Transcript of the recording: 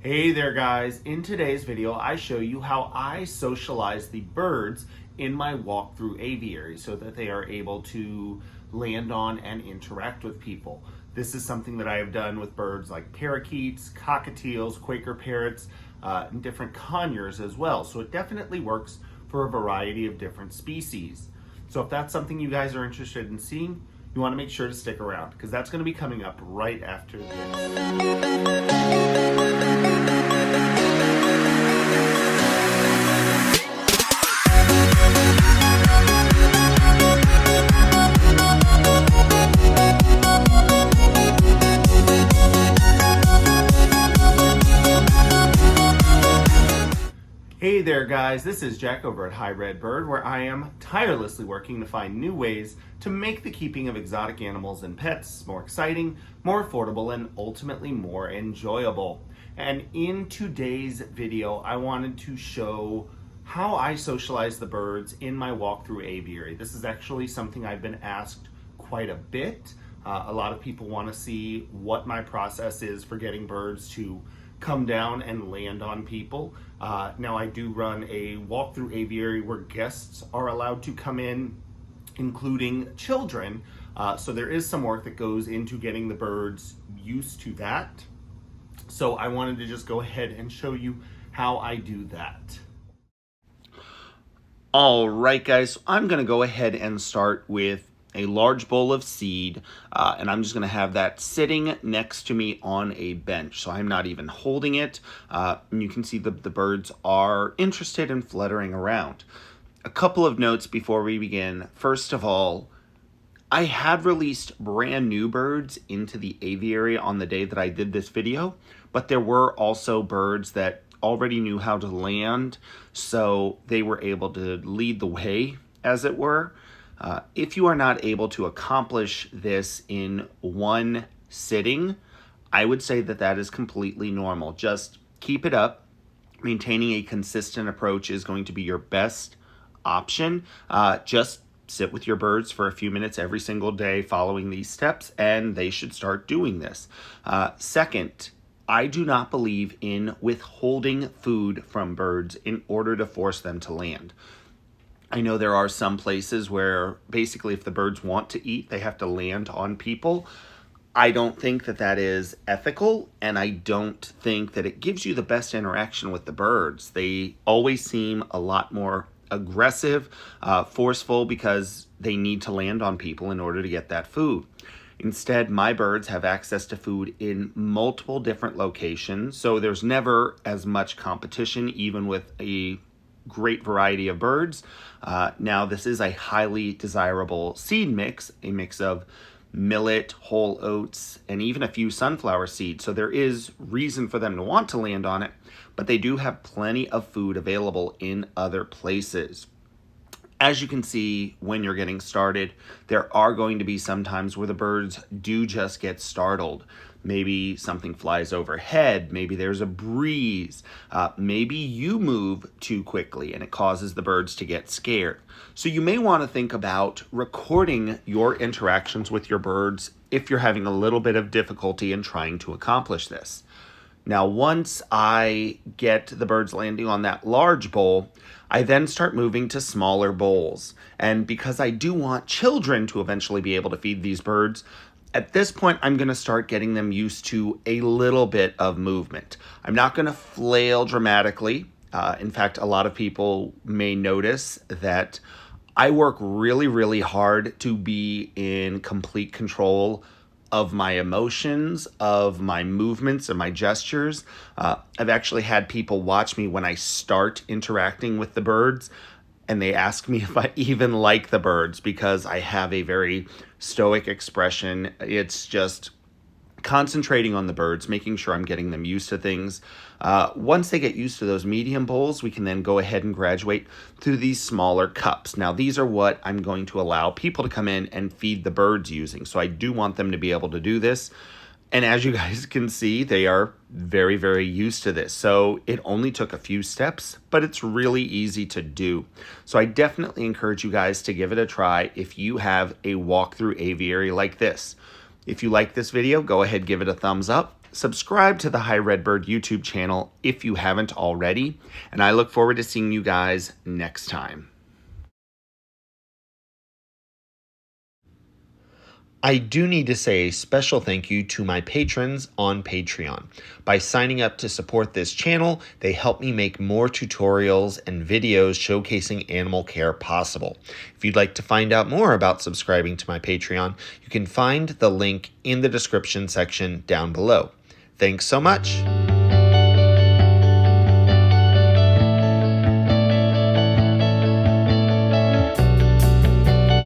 Hey there guys, in today's video I show you how I socialize the birds in my walk-through aviary so that they are able to land on and interact with people. This is something that I have done with birds like parakeets, cockatiels, quaker parrots, and different conures as well. So it definitely works for a variety of different species. So if that's something you guys are interested in seeing, you want to make sure to stick around because that's going to be coming up right after this. Hey there guys, this is Jack over at Hi Red Bird, where I am tirelessly working to find new ways to make the keeping of exotic animals and pets more exciting, more affordable, and ultimately more enjoyable. And in today's video, I wanted to show how I socialize the birds in my walk-through aviary. This is actually something I've been asked quite a bit. A lot of people want to see what my process is for getting birds to come down and land on people. Now I do run a walk-through aviary where guests are allowed to come in, including children. So there is some work that goes into getting the birds used to that. So I wanted to just go ahead and show you how I do that. All right, guys, I'm gonna go ahead and start with a large bowl of seed, and I'm just gonna have that sitting next to me on a bench. So I'm not even holding it. And you can see the birds are interested in fluttering around. A couple of notes before we begin. First of all, I had released brand new birds into the aviary on the day that I did this video, but there were also birds that already knew how to land, so they were able to lead the way, as it were. If you are not able to accomplish this in one sitting, I would say that that is completely normal. Just keep it up. Maintaining a consistent approach is going to be your best option. Just sit with your birds for a few minutes every single day following these steps, and they should start doing this. Second, I do not believe in withholding food from birds in order to force them to land. I know there are some places where basically if the birds want to eat, they have to land on people. I don't think that that is ethical, and I don't think that it gives you the best interaction with the birds. They always seem a lot more aggressive, forceful, because they need to land on people in order to get that food. Instead, my birds have access to food in multiple different locations, so there's never as much competition, even with a great variety of birds. Now, this is a highly desirable seed mix, a mix of millet, whole oats, and even a few sunflower seeds. So there is reason for them to want to land on it, but they do have plenty of food available in other places. As you can see, when you're getting started, there are going to be some times where the birds do just get startled. Maybe something flies overhead, maybe there's a breeze, maybe you move too quickly and it causes the birds to get scared. So you may want to think about recording your interactions with your birds if you're having a little bit of difficulty in trying to accomplish this. Now, once I get the birds landing on that large bowl, I then start moving to smaller bowls. And because I do want children to eventually be able to feed these birds, at this point, I'm going to start getting them used to a little bit of movement. I'm not going to flail dramatically. In fact, a lot of people may notice that I work really, really hard to be in complete control of my emotions, of my movements and my gestures. I've actually had people watch me when I start interacting with the birds, and they ask me if I even like the birds because I have a very stoic expression. It's just concentrating on the birds, making sure I'm getting them used to things. Once they get used to those medium bowls, we can then go ahead and graduate through these smaller cups. Now, these are what I'm going to allow people to come in and feed the birds using. So I do want them to be able to do this. And as you guys can see, they are very, very used to this. So it only took a few steps, but it's really easy to do. So I definitely encourage you guys to give it a try if you have a walkthrough aviary like this. If you like this video, go ahead, give it a thumbs up. subscribe to the High Redbird YouTube channel if you haven't already, and I look forward to seeing you guys next time. I do need to say a special thank you to my patrons on Patreon. By signing up to support this channel, they help me make more tutorials and videos showcasing animal care possible. If you'd like to find out more about subscribing to my Patreon, you can find the link in the description section down below. Thanks so much.